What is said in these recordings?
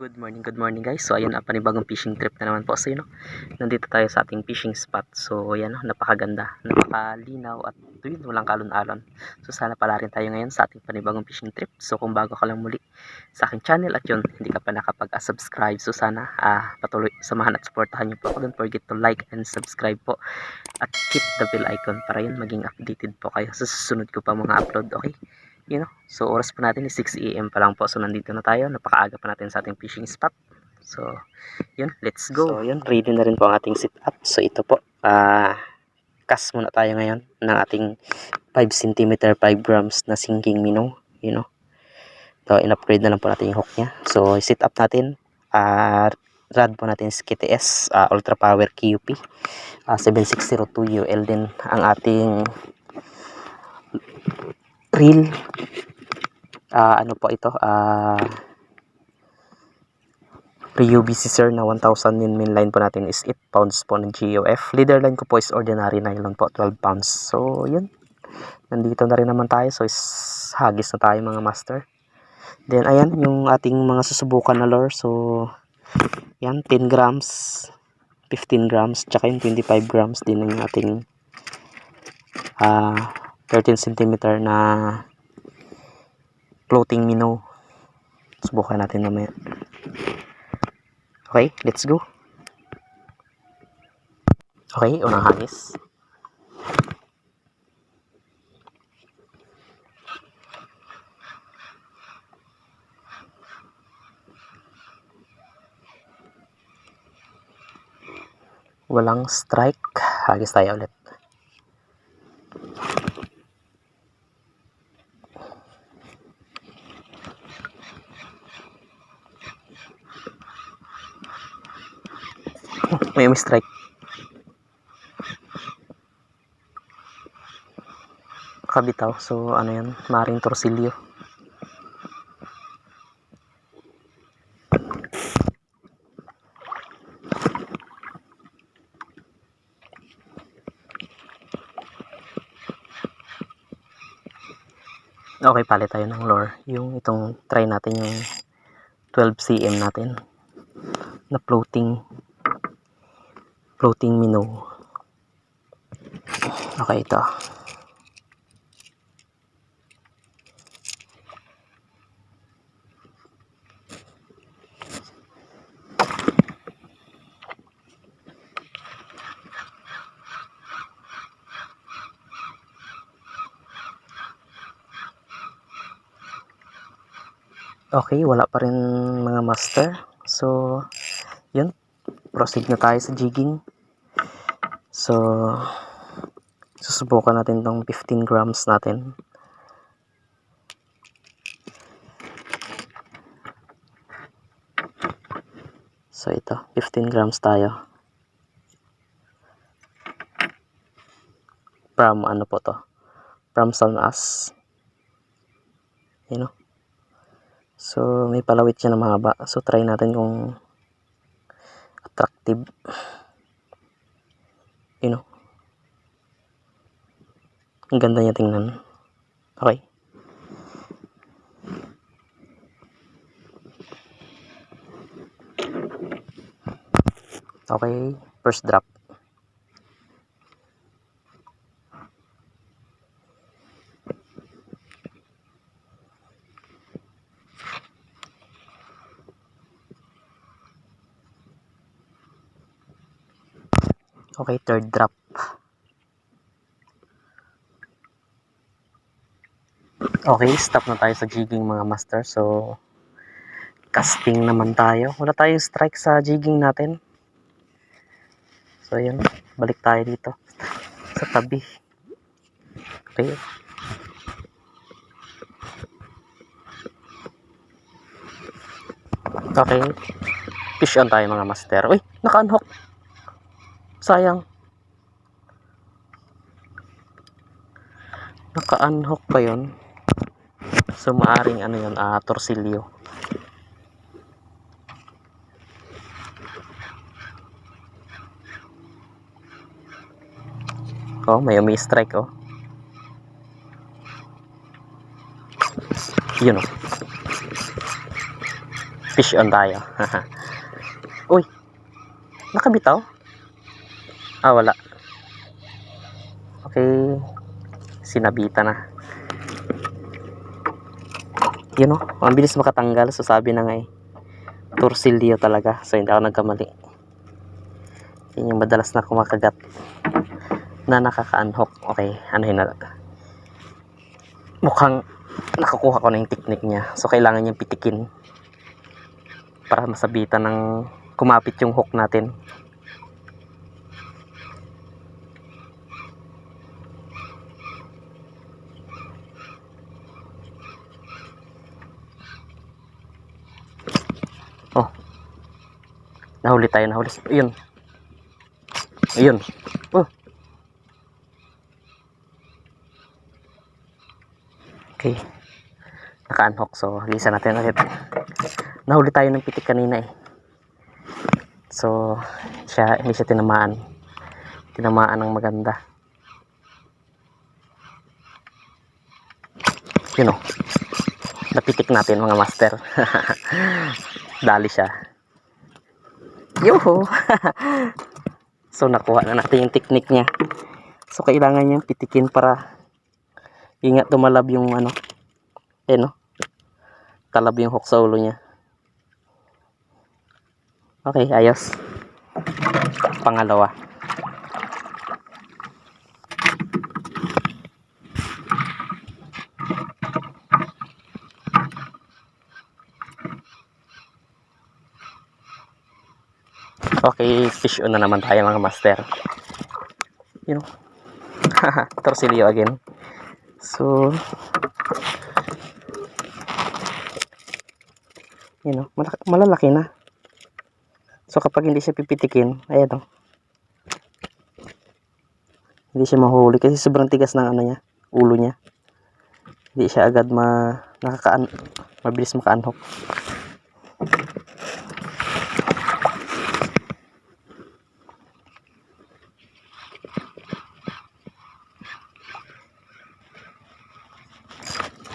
Good morning guys. So ayun, panibagong fishing trip na naman po. So yun, nandito tayo sa ating fishing spot. So yan, napakaganda, napakalinaw at yun, walang kalon-alon. So sana pala rin tayo ngayon sa ating panibagong fishing trip. So kung bago ka lang muli sa aking channel at yun, hindi ka pa nakapag-subscribe. So sana patuloy samahan at supportahan niyo po ako. Don't forget to like and subscribe po. At hit the bell icon para yun maging updated po kayo sa susunod ko pa mga upload. Okay? So oras po natin is 6 AM pa lang po. So nandito na tayo, napakaaga pa natin sa ating fishing spot. So yun, let's go. So yun, ready na rin po ang ating setup. So ito po, cast muna tayo ngayon ng ating 5 cm 5 grams na sinking minnow. So in-upgrade na lang po natin yung hook nya. So set up natin, rod po natin is KTS Ultra Power QP 7602 UL din ang ating reel. Ano po ito, pre-UBC sir na 1000 min line po natin is 8 pounds po ng GOF. Leader line ko po is ordinary nylon po, 12 pounds. So yun, nandito na rin naman tayo. So hagis na tayo mga master. Then ayan yung ating mga susubukan na lure. So yan, 10 grams, 15 grams, tsaka yung 25 grams din yung ating 13 cm na floating minnow. Subukan natin mamaya. Okay, let's go. Okay, unang hagis. Walang strike. Hagis tayo ulit. May strike. Kabitaw. So ano yan, maring torsilyo. Okay, palit tayo ng lure. Yung itong try natin yung 12 cm natin na floating minnow. Okay, ito. Okay, wala pa rin mga master. So yun, proceed na tayo sa jigging. So susubukan natin tong 15 grams natin. So ito, 15 grams tayo. From ano po to? From Sanas. So may palawit siya na mahaba. So try natin kung attractive. Ang ganda niya tingnan. Okay. Okay, first drop. Okay, third drop. Okay, stop na tayo sa jigging mga master. So casting naman tayo. Wala tayong strike sa jigging natin. So yun, balik tayo dito sa tabi. Okay. Okay, fish on tayo mga master. Uy, naka-unhook. Sayang. Naka-unhook pa yun. So maaring ano yun, torsilyo. Oh, may strike oh. Yun oh. Fish on tayo. Uy, nakabitaw? Ah, wala. Okay, sinabita na. Yun o, ang bilis makatanggal. So sabi na nga eh, torsilyo talaga. So hindi ako nagkamali. Yun yung madalas na kumakagat na nakaka-unhook. Okay, ano yun na. Mukhang nakakuha ko na yung technique niya. So kailangan niyang pitikin para masabitan ng kumapit yung hook natin. Oh, nahuli tayo, nahuli. Ayun, ayun. Oh, okay, naka-unhook. So lisa natin ulit. Nahuli tayo ng pitik kanina eh. So hindi siya tinamaan ng maganda. Yun o, napitik natin mga master. Dali siya. Yoho. So nakuha na natin yung technique niya. So kailangan niyang pitikin para ingat tumalab yung ano, no, talab yung hook sa ulo niya. Okay, ayos. Pangalawa. Okay, fish on na naman tayo mga master. You know, torsilyo again. So, you know, malalaki na. So kapag hindi siya pipitikin, ayan o, hindi siya mahuli kasi sobrang tigas ng ano niya, ulo niya. Hindi siya agad mabilis maka-unhook.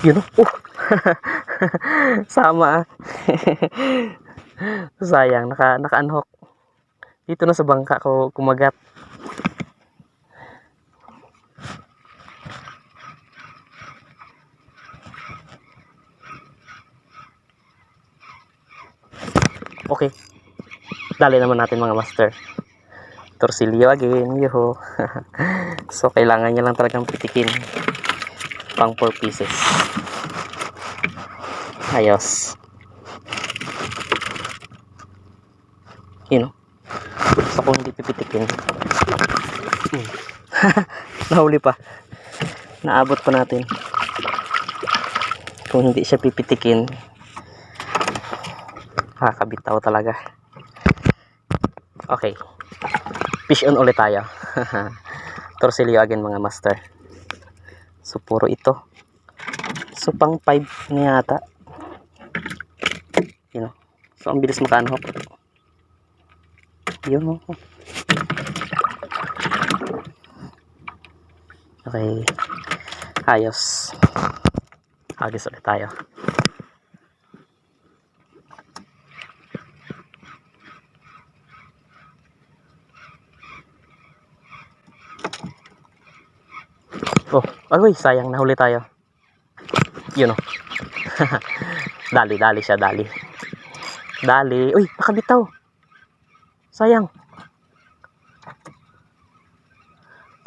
Yun o, sama. Sayang, naka-unhook. Dito na sa bangka ko kumagat. Okay, dali naman natin mga master. Torsilyo again, yoho. So kailangan niya lang talagang pitikin. Pang 4 pieces. Ayos. You know, so kung hindi pipitikin, nahuli pa, naabot pa natin. Kung hindi siya pipitikin, kakabitaw talaga. Okay, fish on ulit tayo. Torsilyo again mga master. So puro ito. So pang 5 na yata. You know, so ang bilis maka-unhook. Yun o. Okay, ayos. Agis ulit tayo. Oh, agoy, sayang, nahuli tayo. Yun o. Dali siya, dali. Uy, nakabitaw. Sayang.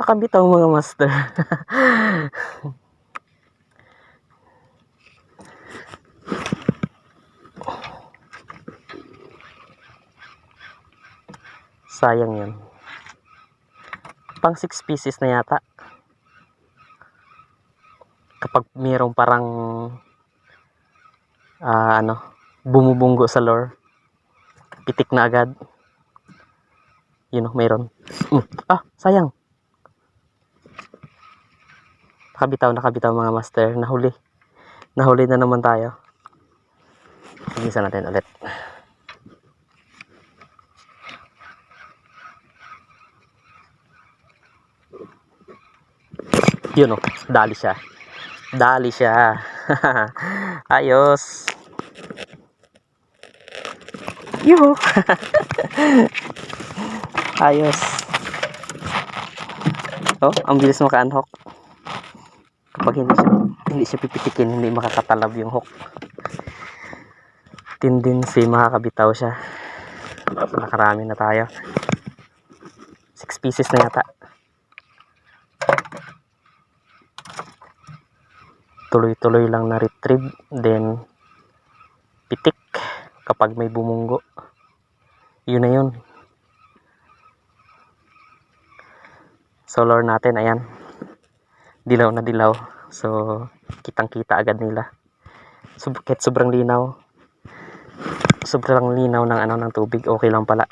Nakabitaw mga master. Sayang yun. Pang 6 pieces na yata. Kapag mayroong parang bumubunggo sa lure, pitik na agad. Yun o, mayroon. Sayang. Nakabitaw mga master. Nahuli na naman tayo. Igisa natin ulit. Yun o, dali siya. Ayos. Yuhu! Ayos. Oh, ang bilis maka-unhook. Kapag hindi siya pipitikin, hindi makakatalab yung hook. Tendency makakabitaw siya. So, nakarami na tayo. 6 pieces na yata. Tuloy-tuloy lang na retrieve, then pitik kapag may bumunggo. Yun na yun. So lure natin, ayan, dilaw na dilaw. So kitang kita agad nila. Kahit sobrang linaw ng ng tubig, okay lang pala.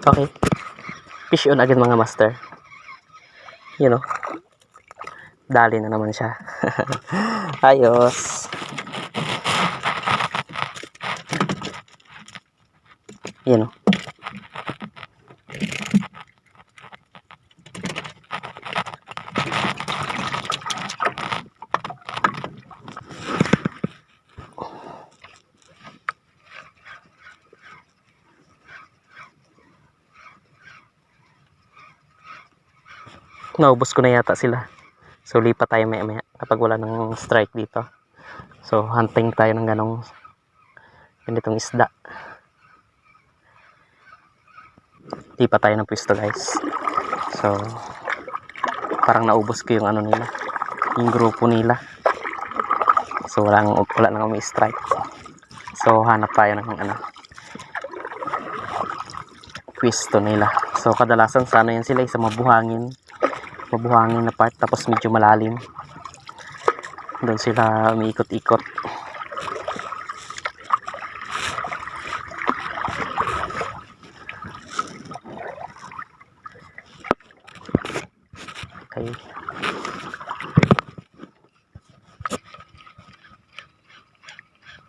Okay, fish on agad mga master. You know, dali na naman siya. Ayos. You know, naubos ko na yata sila. So lipat tayo maya maya kapag wala nang strike dito. So hunting tayo ng ganitong isda. Lipat tayo ng pwesto guys. So parang naubos ko yung nila, yung grupo nila. So wala nang umi-strike. So hanap tayo ng pwesto nila. So kadalasan sana yan sila sa mabuhangin na part, tapos medyo malalim. Doon sila umiikot-ikot. Okay.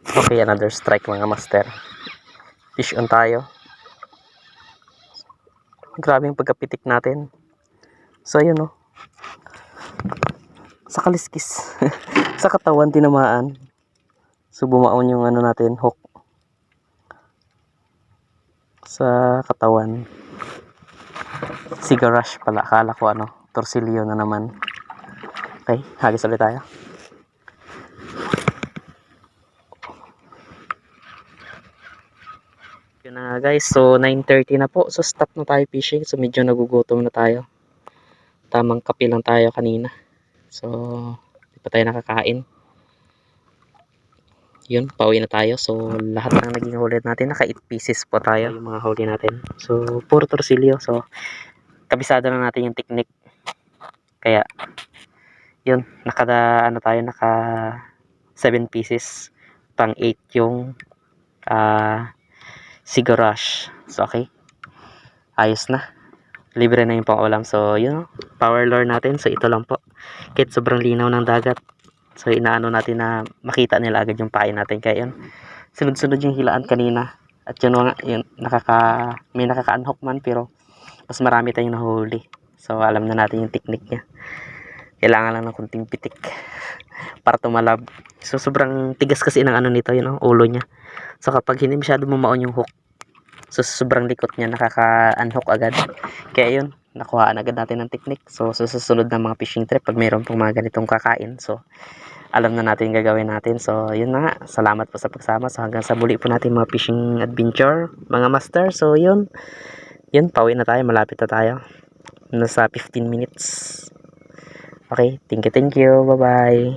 Okay, another strike mga master. Fish on tayo. Grabe yung pagkapitik natin. So ayun oh. Sa kaliskis. Sa katawan tinamaan. So bumaon yung natin, hook. Sa katawan. Sigarash pala. Akala ko torsilyo na naman. Okay, hagis ulit tayo. Yun na guys, so 9:30 na po. So stop na tayo fishing. So medyo nagugutom na tayo. Tamang kape lang tayo kanina. So hindi pa tayo nakakain. Yun, pauwi na tayo. So lahat ng naging huli natin, naka 8 pieces po tayo yung mga huli natin. So puro torsilyo. So kabisado na natin yung technique. Kaya yun, naka 7 pieces. Pang 8 yung Sigarash. So okay, ayos na, libre na yung pang-ulam. So yun, power lure natin. So ito lang po, kahit sobrang linaw ng dagat, so inaano natin na makita nila agad yung pain natin. Kaya yun, sunod-sunod yung hilaan kanina. At yun nga, yun, may nakaka-unhook man, pero mas marami tayong nahuli. So alam na natin yung technique nya. Kailangan lang ng kunting pitik para tumalab. So sobrang tigas kasi ng nito, yun, ulo nya. So kapag hindi masyado bumaon yung hook, so sobrang likot niya, nakaka-unhook agad. Kaya yun, nakuhaan agad natin ng technique. So susunod na mga fishing trip, pag mayroon pong mga ganitong kakain, so alam na natin yung gagawin natin. So yun na nga, salamat po sa pagsama. So hanggang sa muli po natin mga fishing adventure mga master. So yun, pauwi na tayo, malapit na tayo, nasa 15 minutes. Okay, thank you, bye bye.